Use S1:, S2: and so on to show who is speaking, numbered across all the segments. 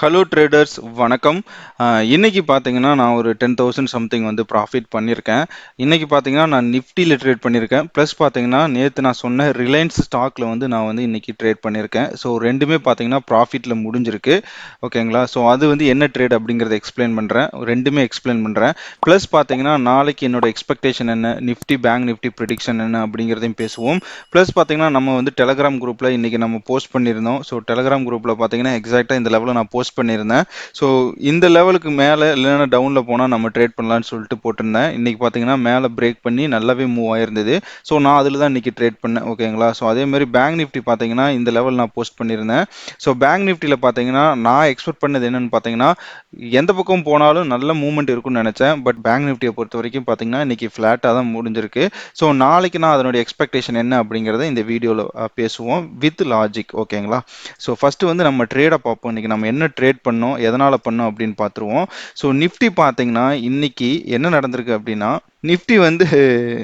S1: Hello traders வணக்கம். இன்னைக்கு பார்த்தீங்கன்னா நான் ஒரு 10,000 சம்திங் வந்து ப்ராஃபிட் பண்ணியிருக்கேன். இன்னைக்கு பார்த்தீங்கன்னா நான் நிஃப்டியில் ட்ரேட் பண்ணியிருக்கேன். ப்ளஸ் பார்த்தீங்கன்னா நேற்று நான் சொன்ன ரிலையன்ஸ் ஸ்டாக்ல வந்து நான் வந்து இன்னைக்கு ட்ரேட் பண்ணியிருக்கேன். ஸோ ரெண்டுமே பார்த்தீங்கன்னா ப்ராஃபிட்டில் முடிஞ்சிருக்கு. ஓகேங்களா? ஸோ அது வந்து என்ன ட்ரேட் அப்படிங்கிறத எக்ஸ்பிளைன் பண்ணுறேன். ரெண்டுமே எக்ஸ்பிளைன் பண்ணுறேன். ப்ளஸ் பார்த்தீங்கன்னா நாளைக்கு என்னோட எக்ஸ்பெக்டேஷன் என்ன, நிஃப்டி பேங்க் நிஃப்டி ப்ரிடிக்ஷன் என்ன அப்படிங்கிறதையும் பேசுவோம். ப்ளஸ் பார்த்தீங்கன்னா நம்ம வந்து டெலகிராம் குரூப்பில் இன்னைக்கு நம்ம போஸ்ட் பண்ணியிருந்தோம். ஸோ டெலகிராம் குரூப்பில் பார்த்தீங்கன்னா எக்ஸாக்டாக இந்த லெவலில் நான் போஸ்ட் பண்ணியிருந்தேன். ஸோ இந்த லெவலுக்கு மேலே இல்லைன்னா டவுனில் போனால் நம்ம ட்ரேட் பண்ணலாம்னு சொல்லிட்டு போட்டிருந்தேன். இன்னைக்கு பார்த்தீங்கன்னா மேலே பிரேக் பண்ணி நல்லாவே மூவ் ஆயிருந்தது. ஸோ நான் அதில் தான் இன்னைக்கு ட்ரேட் பண்ணேன். ஓகேங்களா? ஸோ அதே மாதிரி பேங்க் நிஃப்டி பார்த்தீங்கன்னா இந்த லெவல் நான் போஸ்ட் பண்ணியிருந்தேன். ஸோ பேங்க் நிஃப்டியில் பார்த்தீங்கன்னா நான் எக்ஸ்பெக்ட் பண்ணது என்னன்னு பார்த்தீங்கன்னா எந்த பக்கம் போனாலும் நல்ல மூவ்மெண்ட் இருக்கும்னு நினைச்சேன். பட் பேங்க் நிஃப்டியை பொறுத்த வரைக்கும் பார்த்தீங்கன்னா இன்னைக்கு ஃப்ளாட்டாக தான் முடிஞ்சிருக்கு. ஸோ நாளைக்கு நான் அதனுடைய எக்ஸ்பெக்டேஷன் என்ன அப்படிங்கிறத இந்த வீடியோவில் பேசுவோம் வித் லாஜிக். ஓகேங்களா? ஸோ ஃபர்ஸ்ட் வந்து நம்ம ட்ரேடை பார்ப்போம். இன்னைக்கு நம்ம என்ன ட்ரேட் பண்ணோம், எதனால பண்ணோம் அப்படின்னு பார்த்துருவோம். ஸோ நிஃப்டி பார்த்தீங்கன்னா இன்னைக்கு என்ன நடந்திருக்கு அப்படின்னா நிஃப்டி வந்து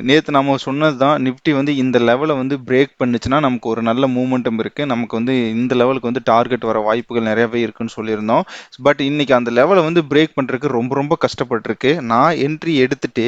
S1: நேற்று நம்ம சொன்னது தான். நிஃப்டி வந்து இந்த லெவலை வந்து பிரேக் பண்ணுச்சுன்னா நமக்கு ஒரு நல்ல மூமெண்டம் இருக்குது. நமக்கு வந்து இந்த லெவலுக்கு வந்து டார்கெட் வர வாய்ப்புகள் நிறையவே இருக்குன்னு சொல்லியிருந்தோம். பட் இன்னைக்கு அந்த லெவலை வந்து பிரேக் பண்ணுறதுக்கு ரொம்ப ரொம்ப கஷ்டப்பட்டிருக்கு. நான் என்ட்ரி எடுத்துட்டு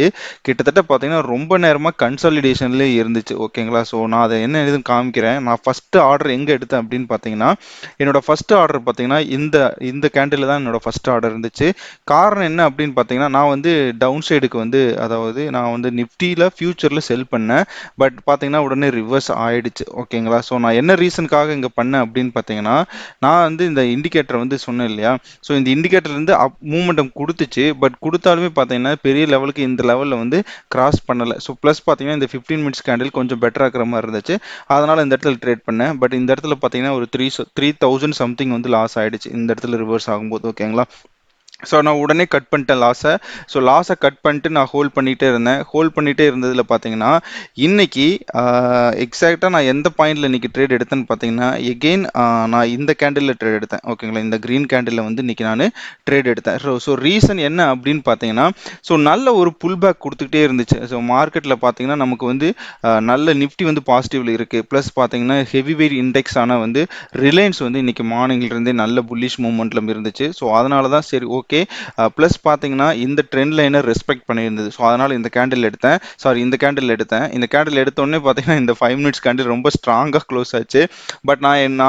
S1: கிட்டத்தட்ட பார்த்தீங்கன்னா ரொம்ப நேரமாக கன்சாலிடேஷன்லேயே இருந்துச்சு. ஓகேங்களா? ஸோ நான் அதை என்ன எதுவும் காமிக்கிறேன். நான் ஃபர்ஸ்ட் ஆர்டர் எங்கே எடுத்தேன் அப்படின்னு பார்த்தீங்கன்னா என்னோட ஃபர்ஸ்ட் ஆர்டர் பார்த்தீங்கன்னா இந்த இந்த கேண்டில் தான் என்னோட ஃபர்ஸ்ட் ஆர்டர் இருந்துச்சு. காரணம் என்ன அப்படின்னு பார்த்தீங்கன்னா நான் வந்து டவுன் சைடுக்கு வந்து அதாவது நான் வந்து நிஃப்டியில் ஃபியூச்சரில் செல் பண்ணேன். பட் பார்த்தீங்கன்னா உடனே ரிவர்ஸ் ஆயிடுச்சு. ஓகேங்களா? ஸோ நான் என்ன ரீசனுக்காக இங்கே பண்ணேன் அப்படின்னு பார்த்தீங்கன்னா நான் வந்து இந்த இண்டிகேட்டர் வந்து சொன்னேன் இல்லையா? ஸோ இந்த இண்டிகேட்டர் வந்து மூமெண்டம் கொடுத்துச்சு. பட் கொடுத்தாலுமே பார்த்தீங்கன்னா பெரிய லெவலுக்கு இந்த லெவலில் வந்து கிராஸ் பண்ணலை. ஸோ ப்ளஸ் பார்த்தீங்கன்னா இந்த 15 மினிட்ஸ் கேண்டில் கொஞ்சம் பெட்டராக இருக்கிற மாதிரி இருந்துச்சு. அதனால இந்த இடத்துல ட்ரேட் பண்ணேன். பட் இந்த இடத்துல பார்த்தீங்கன்னா ஒரு 3,000 சம்திங் வந்து லாஸ் ஆயிடுச்சு இந்த இடத்துல ரிவர்ஸ் ஆகும்போது. ஓகேங்களா? ஸோ நான் உடனே கட் பண்ணிட்டேன் லாஸை. ஸோ லாஸை கட் பண்ணிட்டு நான் ஹோல்ட் பண்ணிகிட்டே இருந்தேன். ஹோல்ட் பண்ணிகிட்டே இருந்ததில் பார்த்தீங்கன்னா இன்னைக்கு எக்ஸாக்டாக நான் எந்த பாயிண்டில் இன்னைக்கு ட்ரேட் எடுத்தேன்னு பார்த்தீங்கன்னா எகெயின் நான் இந்த கேண்டிலில் ட்ரேட் எடுத்தேன். ஓகேங்களா? இந்த க்ரீன் கேண்டிலில் வந்து இன்னைக்கு நான் ட்ரேட் எடுத்தேன். ஸோ ரீசன் என்ன அப்படின்னு பார்த்தீங்கன்னா ஸோ நல்ல ஒரு புல் பேக் கொடுத்துக்கிட்டே இருந்துச்சு. ஸோ மார்க்கெட்டில் பார்த்தீங்கன்னா நமக்கு வந்து நல்ல நிஃப்டி வந்து பாசிட்டிவ்ல இருக்குது. ப்ளஸ் பார்த்தீங்கன்னா ஹெவி வெயிட் இண்டெக்ஸ் ஆனால் வந்து ரிலையன்ஸ் வந்து இன்னைக்கு மார்னிங்லேருந்தே நல்ல புல்லிஷ் மூவ்மெண்ட்ல இருந்துச்சு. ஸோ அதனால தான் சரி ஓகே. ப்ளஸ் பார்த்தீங்கன்னா இந்த ட்ரெண்ட் லைனை ரெஸ்பெக்ட் பண்ணியிருந்தது. ஸோ அதனால் இந்த கேண்டில் எடுத்தேன். சாரி, இந்த கேண்டில் எடுத்தேன். இந்த கேண்டில் எடுத்தோடனே பார்த்தீங்கன்னா இந்த 5 மினிட்ஸ் கேண்டில் ரொம்ப ஸ்ட்ராங்காக க்ளோஸ் ஆச்சு. பட் நான்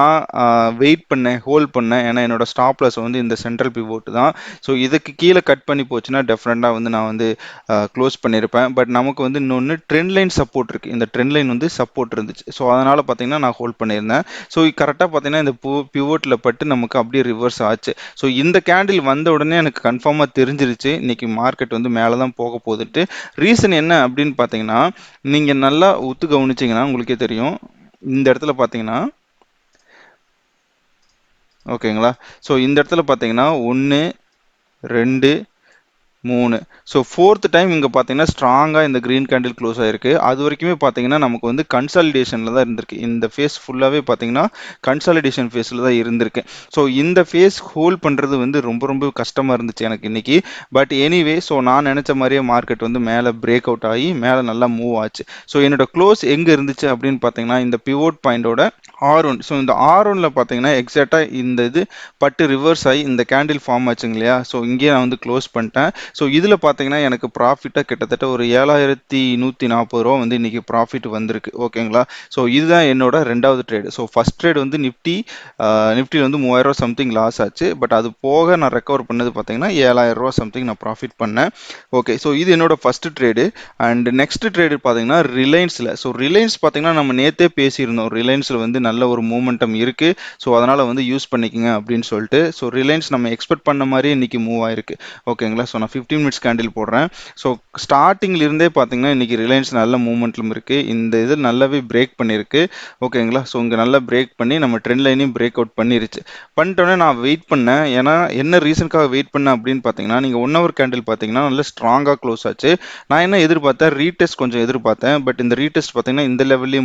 S1: வெயிட் பண்ணேன், ஹோல்ட் பண்ணேன். ஏன்னா என்னோட ஸ்டாப் லாஸ் வந்து இந்த சென்ட்ரல் பிவோட் தான். ஸோ இதுக்கு கீழே கட் பண்ணி போச்சுன்னா டெஃபினட்டாக வந்து நான் வந்து க்ளோஸ் பண்ணியிருப்பேன். பட் நமக்கு வந்து இன்னொன்று ட்ரெண்ட் லைன் சப்போர்ட் இருக்குது. இந்த ட்ரெண்ட் லைன் வந்து சப்போர்ட் இருந்துச்சு. ஸோ அதனால் பார்த்தீங்கன்னா நான் ஹோல்ட் பண்ணியிருந்தேன். ஸோ கரெக்டாக பார்த்தீங்கன்னா இந்த பிவோட்டில் பட்டு நமக்கு அப்படியே ரிவர்ஸ் ஆச்சு. ஸோ இந்த கேண்டில் வந்த உடனே எனக்கு கன்ஃபார்மாக தெரிஞ்சிருச்சு இன்னைக்கு மார்க்கெட் வந்து மேலே தான் போக போகுதுட்டு. ரீசன் என்ன அப்படின்னு பார்த்தீங்கன்னா நீங்கள் நல்லா ஒத்து கவனிச்சிங்கன்னா உங்களுக்கே தெரியும். இந்த இடத்துல பார்த்தீங்கன்னா ஓகேங்களா? ஸோ இந்த இடத்துல பார்த்தீங்கன்னா 1 2 3 ஸோ ஃபோர்த் டைம் இங்கே பார்த்தீங்கன்னா ஸ்ட்ராங்காக இந்த க்ரீன் கேண்டில் க்ளோஸ் ஆயிருக்கு. அது வரைக்குமே பார்த்தீங்கன்னா நமக்கு வந்து கன்சாலிடேஷனில் தான் இருந்திருக்கு. இந்த ஃபேஸ் ஃபுல்லாகவே பார்த்தீங்கன்னா கன்சாலிடேஷன் ஃபேஸில் தான் இருந்திருக்கு. ஸோ இந்த ஃபேஸ் ஹோல்ட் பண்ணுறது வந்து ரொம்ப ரொம்ப கஷ்டமாக இருந்துச்சு எனக்கு இன்னைக்கு. பட் எனிவே ஸோ நான் நினச்ச மாதிரியே மார்க்கெட் வந்து மேலே பிரேக் அவுட் ஆகி மேலே நல்லா மூவ் ஆச்சு. ஸோ என்னோட க்ளோஸ் எங்கே இருந்துச்சு அப்படின்னு பார்த்தீங்கன்னா இந்த பிவோட் பாயிண்டோட R1. ஸோ இந்த R1ல பார்த்தீங்கன்னா எக்ஸாக்டாக இந்த இது பட்டு ரிவர்ஸ் ஆகி இந்த கேண்டில் ஃபார்ம் ஆச்சுங்க இல்லையா? ஸோ இங்கேயே நான் வந்து க்ளோஸ் பண்ணிட்டேன். ஸோ இதில் பார்த்தீங்கன்னா எனக்கு ப்ராஃபிட்டாக கிட்டத்தட்ட ஒரு 7,140 ரூபா வந்து இன்னைக்கு ப்ராஃபிட் வந்திருக்கு. ஓகேங்களா? ஸோ இதுதான் என்னோட ரெண்டாவது ட்ரேடு. ஸோ ஃபர்ஸ்ட் ட்ரேட் வந்து நிஃப்டியில் வந்து 3,000 ரூபா சம்திங் லாஸ் ஆச்சு. பட் அது போக நான் ரெக்கவர் பண்ணது பார்த்தீங்கன்னா 7,000 ரூபா சம்திங் நான் ப்ராஃபிட் பண்ணேன். ஓகே. ஸோ இது என்னோட first trade. And next trade பார்த்தீங்கன்னா ரிலையன்ஸில். ஸோ ரிலையன்ஸ் பார்த்தீங்கன்னா நம்ம நேற்றே பேசியிருந்தோம். ரிலையன்ஸில் வந்து நல்ல ஒரு மூமெண்டம் இருக்கு. ஸோ அதனால வந்து யூஸ் பண்ணிக்கங்க அப்படின்னு சொல்லிட்டு. ஸோ ரிலையன்ஸ் நம்ம எக்ஸ்பெக்ட் பண்ண மாதிரியே இன்னைக்கு மூவ் ஆயிருக்கு. ஓகேங்களா? ஸோ நான் 15 மினிட்ஸ் கேண்டில் போடுறேன். ஸோ ஸ்டார்டிங்ல இருந்தே பார்த்தீங்கன்னா இன்னைக்கு ரிலையன்ஸ் நல்ல மூவ்மெண்ட்லும் இருக்கு. இந்த இது நல்லாவே பிரேக் பண்ணியிருக்கு. ஓகேங்களா? ஸோ இங்கே நல்லா பிரேக் பண்ணி நம்ம ட்ரெண்ட் லைனையும் பிரேக் அவுட் பண்ணிருச்சு. பண்ணிட்டோன்னே நான் வெயிட் பண்ணேன். ஏன்னா என்ன ரீசனுக்காக வெயிட் பண்ணேன் அப்படின்னு பார்த்தீங்கன்னா நீங்கள் 1 ஹவர் கேண்டில் பார்த்தீங்கன்னா நல்லா ஸ்ட்ராங்காக க்ளோஸ் ஆச்சு. நான் என்ன எதிர்பார்த்தேன், ரீடெஸ்ட் கொஞ்சம் எதிர்பார்த்தேன். பட் இந்த ரீடெஸ்ட் பார்த்தீங்கன்னா இந்த லெவல்லேயே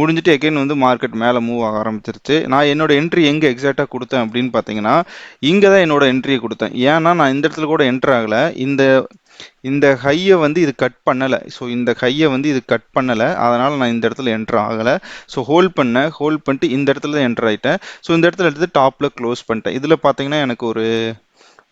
S1: முடிஞ்சிட்டு எகைன் வந்து மார்க்கெட் மேலே மூவ் ஆக ஆரம்பிச்சிருச்சு. நான் என்னோட என்ட்ரி எங்கே எக்ஸாக்டாக கொடுத்தேன் அப்படின்னு பார்த்தீங்கன்னா இங்கே தான் என்னோட என்ட்ரியை கொடுத்தேன். ஏன்னா நான் இந்த இடத்துல கூட என்ட்ரு ஆகலை. இந்த இந்த ஹையை வந்து இது கட் பண்ணலை. ஸோ இந்த ஹையை வந்து இது கட் பண்ணலை, அதனால் நான் இந்த இடத்துல என்ட்ரு ஆகலை. ஸோ ஹோல்ட் பண்ணிட்டு இந்த இடத்துல தான் என்ட்ரு ஆகிட்டேன். ஸோ இந்த இடத்துல எடுத்து டாப்பில் க்ளோஸ் பண்ணிட்டேன். இதில் பார்த்தீங்கன்னா எனக்கு ஒரு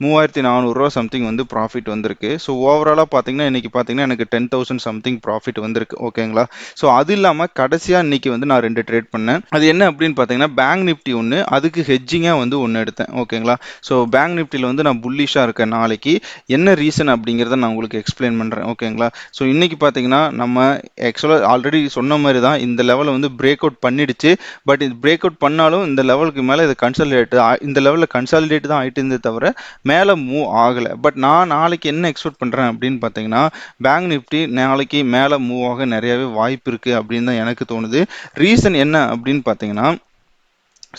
S1: 3400 சம்திங் வந்து ப்ராஃபிட் வந்திருக்கு. ஸோ ஓவராலாக பார்த்தீங்கன்னா இன்னைக்கு பார்த்தீங்கன்னா எனக்கு 10,000 சம்திங் ப்ராஃபிட் வந்திருக்கு. ஓகேங்களா? ஸோ அது இல்லாமல் கடைசியாக இன்னைக்கு வந்து நான் 2 ட்ரேட் பண்ணேன். அது என்ன அப்படின்னு பார்த்தீங்கன்னா பேங்க் நிஃப்டி ஒன்று, அதுக்கு ஹெட்ஜிங்காக வந்து ஒன்று எடுத்தேன். ஓகேங்களா? ஸோ பேங்க் நிஃப்டியில் வந்து நான் புல்லிஷாக இருக்கேன் நாளைக்கு. என்ன ரீசன் அப்படிங்கிறத நான் உங்களுக்கு எக்ஸ்பிளைன் பண்ணுறேன். ஓகேங்களா? ஸோ இன்னைக்கு பார்த்தீங்கன்னா நம்ம ஆக்சுவலாக ஆல்ரெடி சொன்ன மாதிரி தான் இந்த லெவலை வந்து பிரேக் அவுட் பண்ணிடுச்சு. பட் இது பிரேக் அவுட் பண்ணாலும் இந்த லெவலுக்கு மேலே இது கன்சாலிடேட், இந்த லெவலில் கன்சாலிடேட் தான் ஆகிட்டு இருந்தே தவிர மேலே மூவ் ஆகலை. பட் நான் நாளைக்கு என்ன எக்ஸ்பெக்ட் பண்ணுறேன் அப்படின்னு பார்த்தீங்கன்னா பேங்க் நிஃப்டி நாளைக்கு மேலே மூவ் ஆக நிறையவே வாய்ப்பு இருக்குது அப்படின்னு தான் எனக்கு தோணுது. ரீசன் என்ன அப்படின்னு பார்த்தீங்கன்னா,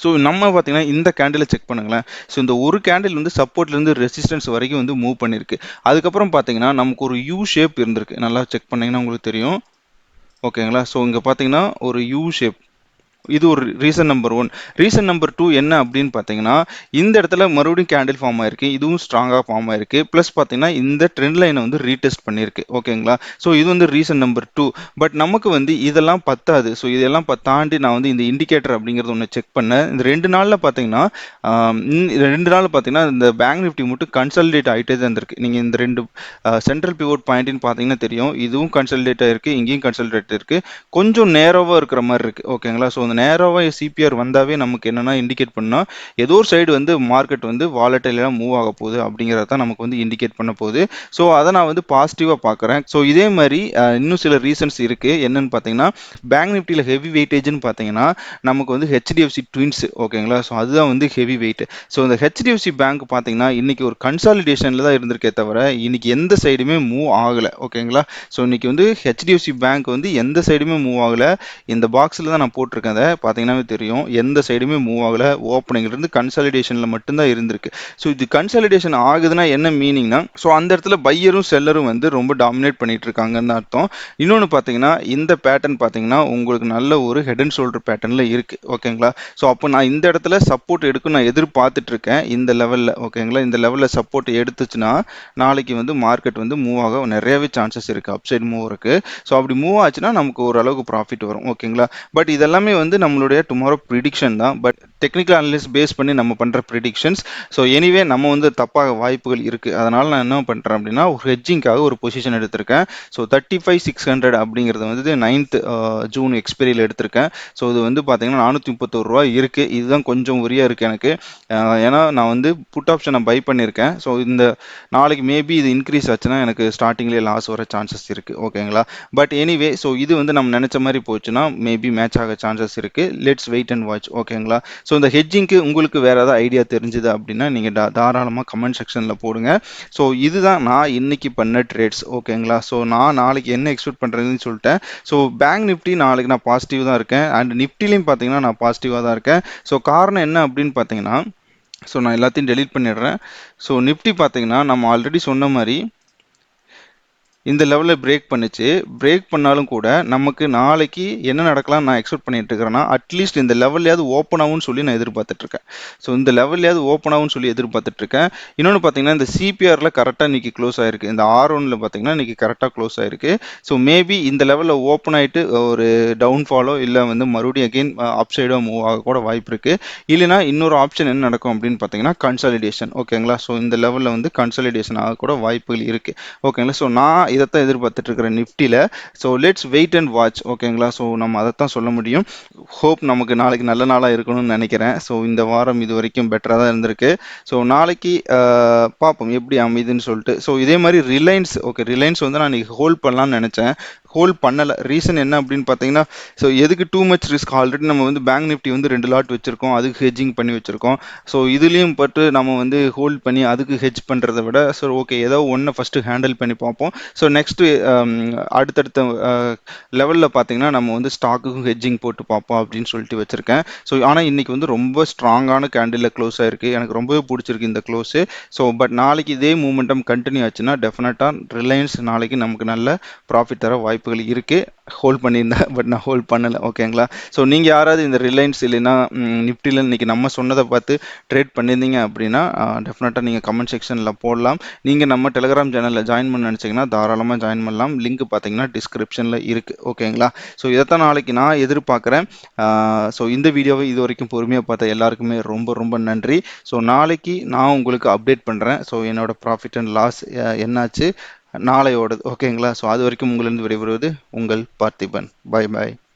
S1: ஸோ நம்ம பார்த்தீங்கன்னா இந்த கேண்டிலை செக் பண்ணுங்களேன். ஸோ இந்த ஒரு கேண்டில் வந்து சப்போர்ட்லேருந்து ரெசிஸ்டன்ஸ் வரைக்கும் வந்து மூவ் பண்ணியிருக்கு. அதுக்கப்புறம் பார்த்தீங்கன்னா நமக்கு ஒரு யூ ஷேப் இருந்திருக்கு. நல்லா செக் பண்ணிங்கன்னா உங்களுக்கு தெரியும். ஓகேங்களா? ஸோ இங்கே பார்த்தீங்கன்னா ஒரு யூ ஷேப், இது ஒரு ரீசன் நம்பர் 1. ரீசன் நம்பர் 2 என்ன அப்படின்னு பார்த்தீங்கன்னா இந்த இடத்துல மறுபடியும் கேண்டில் ஃபார்ம் ஆயிருக்கு, இதுவும் ஸ்ட்ராங்காக ஃபார்ம் ஆயிருக்கு. ப்ளஸ் பார்த்தீங்கன்னா இந்த ட்ரெண்ட் லைனை வந்து ரீடெஸ்ட் பண்ணியிருக்கு. ஓகேங்களா? ஸோ இது வந்து ரீசன் நம்பர் 2. பட் நமக்கு வந்து இதெல்லாம் பத்தாது. ஸோ இதெல்லாம் தாண்டி நான் வந்து இந்த இண்டிகேட்டர் அப்படிங்கிறது ஒன்று செக் பண்ணேன். இந்த 2 நாளில் பார்த்தீங்கன்னா 2 நாள் பார்த்தீங்கன்னா இந்த பேங்க் நிஃப்டி மட்டும் கன்சாலிடேட் ஆகிட்டே தான் இருந்திருக்கு. நீங்கள் இந்த 2 சென்ட்ரல் பிவோட் பாயிண்ட்னு பார்த்தீங்கன்னா தெரியும், இதுவும் கன்சாலிடேட் ஆயிருக்கு, இங்கேயும் கன்சாலிடேட் இருக்கு, கொஞ்சம் நேரோவாக இருக்கிற மாதிரி இருக்கு. ஓகேங்களா? ஸோ அந்த நேரோவாக சிபிஆர் வந்தாவே நமக்கு என்னன்னா இண்டிகேட் பண்ணால் ஏதோ ஒரு சைடு வந்து மார்க்கெட் வந்து வாலட்டைலாக மூவ் ஆக போகுது அப்படிங்கிறத தான் நமக்கு வந்து இண்டிகேட் பண்ண போகுது. ஸோ அதை நான் வந்து பாசிட்டிவாக பார்க்குறேன். ஸோ இதே மாதிரி இன்னும் சில ரீசன்ஸ் இருக்குது. என்னன்னு பார்த்தீங்கன்னா பேங்க் நிஃப்டியில் ஹெவி வெயிட்டேஜ்னு பார்த்தீங்கன்னா நமக்கு வந்து ஹெச்டிஎஃப்சி ட்வின்ஸ். ஓகேங்களா? ஸோ அதுதான் வந்து ஹெவி வெயிட். ஸோ இந்த ஹெச்டிஎஃப்சி பேங்க் பார்த்தீங்கன்னா இன்னைக்கு ஒரு கன்சாலிடேஷனில் தான் இருந்திருக்கே தவிர இன்னைக்கு எந்த சைடுமே மூவ் ஆகலை. ஓகேங்களா? ஸோ இன்னைக்கு வந்து ஹெச்டிஎஃப்சி பேங்க் வந்து எந்த சைடுமே மூவ் ஆகலை. இந்த பாக்ஸில் தான் நான் போட்டிருக்கேன், அதை பார்த்தீங்கன்னாவே தெரியும், எந்த சைடுமே மூவ் ஆகலை. ஓப்பனிங்லேருந்து கன்சாலிடேஷனில் மட்டும்தான் இருந்திருக்கு. ஸோ இது கன்சாலிடேஷன் ஆகுதுன்னா என்ன மீனிங்னா, ஸோ அந்த இடத்துல பையரும் செல்லரும் வந்து ரொம்ப டாமினேட் பண்ணிட்டு இருக்காங்கன்னு அர்த்தம். இன்னொன்று பார்த்தீங்கன்னா இந்த பேட்டர்ன் பார்த்தீங்கன்னா உங்களுக்கு நல்ல ஒரு ஹெட் அண்ட் ஷோல்டர் பேட்டர்னில் இருக்குது. ஓகேங்களா? ஸோ அப்போ நான் இந்த இடத்துல சப்போர்ட் எடுக்கும் நான் எதிர்பார்த்துட்டு இருக்கேன் இந்த லெவலில். ஓகேங்களா? இந்த லெவலில் சப்போர்ட் எடுத்துச்சுன்னா நாளைக்கு வந்து மார்க்கெட் வந்து மூவ் ஆக நிறையவே சான்சஸ் இருக்குது, அப்சைட் மூவ் இருக்குது. ஸோ அப்படி மூவ் ஆச்சுன்னா நமக்கு ஓரளவுக்கு ப்ராஃபிட் வரும். ஓகேங்களா? பட் இதெல்லாமே வந்து நம்மளுடைய டுமாரோ ப்ரிடிக்ஷன் தான். பட் டெக்னிக்கல் அனலிஸ்ட் பேஸ் பண்ணி நம்ம பண்ணுற ப்ரிடிக்ஷன்ஸ். ஸோ எனிவே நம்ம வந்து தப்பாக வாய்ப்புகள் இருக்குது. அதனால் நான் என்ன பண்ணுறேன் அப்படின்னா ஒரு ஹெட்ஜிங்காக ஒரு பொசிஷன் எடுத்திருக்கேன். ஸோ 35,600 அப்படிங்கிறது வந்து 9th ஜூன் எக்ஸ்பைரியில் எடுத்திருக்கேன். ஸோ இது வந்து பார்த்தீங்கன்னா 431 ரூபா இருக்குது. இதுதான் கொஞ்சம் உரியாக இருக்குது எனக்கு. ஏன்னா நான் வந்து புட் ஆப்ஷனை பை பண்ணியிருக்கேன். ஸோ இந்த நாளைக்கு மேபி இது இன்க்ரீஸ் ஆச்சுன்னா எனக்கு ஸ்டார்டிங்லேயே லாஸ் வர சான்சஸ் இருக்குது. ஓகேங்களா? பட் எனிவே ஸோ இது வந்து நம்ம நினச்ச மாதிரி போச்சுன்னா மேபி மேட்ச் ஆக சான்சஸ் இருக்குது. Let's wait and watch. ஓகேங்களா? ஸோ இந்த ஹெட்ஜிங்க்கு உங்களுக்கு வேறு ஏதாவது ஐடியா தெரிஞ்சுது அப்படின்னா நீங்கள் தாராளமாக கமெண்ட் செக்ஷனில் போடுங்க. ஸோ இதுதான் நான் இன்னைக்கு பண்ண ட்ரேட்ஸ். ஓகேங்களா? ஸோ நான் நாளைக்கு என்ன எக்ஸ்பெக்ட் பண்ணுறதுன்னு சொல்லிட்டேன். ஸோ பேங்க் நிஃப்டி நாளைக்கு நான் பாசிட்டிவ் தான் இருக்கேன். அண்ட் நிஃப்டிலையும் பார்த்தீங்கன்னா நான் பாசிட்டிவாக தான் இருக்கேன். ஸோ காரணம் என்ன அப்படின்னு பார்த்தீங்கன்னா, ஸோ நான் எல்லாத்தையும் டெலீட் பண்ணிடுறேன். ஸோ நிஃப்டி பார்த்தீங்கன்னா நம்ம ஆல்ரெடி சொன்ன மாதிரி இந்த லெவலில் பிரேக் பண்ணிச்சு. பிரேக் பண்ணாலும் கூட நமக்கு நாளைக்கு என்ன நடக்கலாம் நான் எக்ஸ்பெக்ட் பண்ணிட்டு இருக்கிறேன்னா அட்லீஸ்ட் இந்த லெவல்லையாவது ஓப்பன் ஆகும்னு சொல்லி நான் எதிர்பார்த்துட்டு இருக்கேன். ஸோ இந்த லெவல்லையாவது ஓப்பன் ஆகும்னு சொல்லி எதிர்பார்த்துட்டு இருக்கேன். இன்னொன்று பார்த்தீங்கன்னா இந்த சிபிஆரில் கரெக்டாக இன்னைக்கு க்ளோஸ் ஆயிருக்கு. இந்த R1ல பார்த்தீங்கன்னா இன்னைக்கு கரெக்டாக க்ளோஸ் ஆயிருக்கு. ஸோ மேபி இந்த லெவலில் ஓப்பன் ஆகிட்டு ஒரு டவுன்ஃபாலோ இல்லை வந்து மறுபடியும் அகெயின் அப்சைடோ மூவ் ஆக கூட வாய்ப்பு இருக்கு. இல்லைனா இன்னொரு ஆப்ஷன் என்ன நடக்கும் அப்படின்னு பார்த்தீங்கன்னா கன்சாலிடேஷன். ஓகேங்களா? ஸோ இந்த லெவலில் வந்து கன்சாலிடேஷன் ஆக கூட வாய்ப்புகள் இருக்கு. ஓகேங்களா? ஸோ நான் இதைத்தான் எதிர்பார்த்துட்டு இருக்கிறேன் நிஃப்டியில். So let's wait and watch. ஓகேங்களா? ஸோ நம்ம அதைத்தான் சொல்ல முடியும். ஹோப் நமக்கு நாளைக்கு நல்ல நாளாக இருக்கணும்னு நினைக்கிறேன். ஸோ இந்த வாரம் இது வரைக்கும் பெட்டராக தான் இருந்திருக்கு. ஸோ நாளைக்கு பார்ப்போம் எப்படி அமைதுன்னு சொல்லிட்டு. ஸோ இதே மாதிரி ரிலையன்ஸ், ஓகே ரிலையன்ஸ் வந்து நான் இன்னைக்கு ஹோல்ட் பண்ணலாம்னு நினச்சேன், ஹோல்ட் பண்ணலை. ரீசன் என்ன அப்படின்னு பார்த்தீங்கன்னா, ஸோ எதுக்கு டூ மச் ரிஸ்க். ஆல்ரெடி நம்ம வந்து பேங்க் நிஃப்டி வந்து 2 லாட் வச்சுருக்கோம், அதுக்கு ஹெட்ஜிங் பண்ணி வச்சுருக்கோம். ஸோ இதுலேயும் பட்டு நம்ம வந்து ஹோல்ட் பண்ணி அதுக்கு ஹெட்ஜ் பண்ணுறதை விட ஸோ ஓகே ஏதோ ஒன்றை ஃபஸ்ட்டு ஹேண்டில் பண்ணி பார்ப்போம். ஸோ நெக்ஸ்ட்டு அடுத்தடுத்த லெவலில் பார்த்தீங்கன்னா நம்ம வந்து ஸ்டாக்குக்கும் ஹெட்ஜிங் போட்டு பார்ப்போம் அப்படின்னு சொல்லிட்டு வச்சுருக்கேன். ஸோ ஆனால் இன்றைக்கி வந்து ரொம்ப ஸ்ட்ராங்கான கேண்டிலில் க்ளோஸ் ஆகிருக்கு. எனக்கு ரொம்பவே பிடிச்சிருக்கு இந்த க்ளோஸு. ஸோ பட் நாளைக்கு இதே மூமெண்டம் கண்டினியூ ஆச்சுன்னா டெஃபினட்டாக ரிலையன்ஸ் நாளைக்கு நமக்கு நல்ல ப்ராஃபிட் தர வாய்ப்பு வாய்ப்புகள் இருக்குது. ஹோல்ட் பண்ணியிருந்தேன், பட் நான் ஹோல்ட் பண்ணலை. ஓகேங்களா? ஸோ நீங்கள் யாராவது இந்த ரிலையன்ஸ் இல்லைன்னா நிஃப்டியில் இன்னைக்கு நம்ம சொன்னதை பார்த்து ட்ரேட் பண்ணியிருந்தீங்க அப்படின்னா டெஃபினட்டாக நீங்கள் கமெண்ட் செக்ஷனில் போடலாம். நீங்கள் நம்ம டெலிகிராம் சேனலில் ஜாயின் பண்ண நினச்சிங்கன்னா தாராளமாக ஜாயின் பண்ணலாம். லிங்க் பார்த்தீங்கன்னா டிஸ்கிரிப்ஷனில் இருக்குது. ஓகேங்களா? ஸோ இதைத்தான் நாளைக்கு நான் எதிர்பார்க்குறேன். ஸோ இந்த வீடியோவை இது வரைக்கும் பொறுமையாக பார்த்த எல்லாருக்குமே ரொம்ப ரொம்ப நன்றி. ஸோ நாளைக்கு நான் உங்களுக்கு அப்டேட் பண்ணுறேன். ஸோ என்னோட ப்ராஃபிட் அண்ட் லாஸ் என்னாச்சு நாளையோடது. ஓகேங்களா? ஸோ அது வரைக்கும் உங்களிருந்து விடைபெறுவது உங்கள் பார்த்திபன். Bye bye.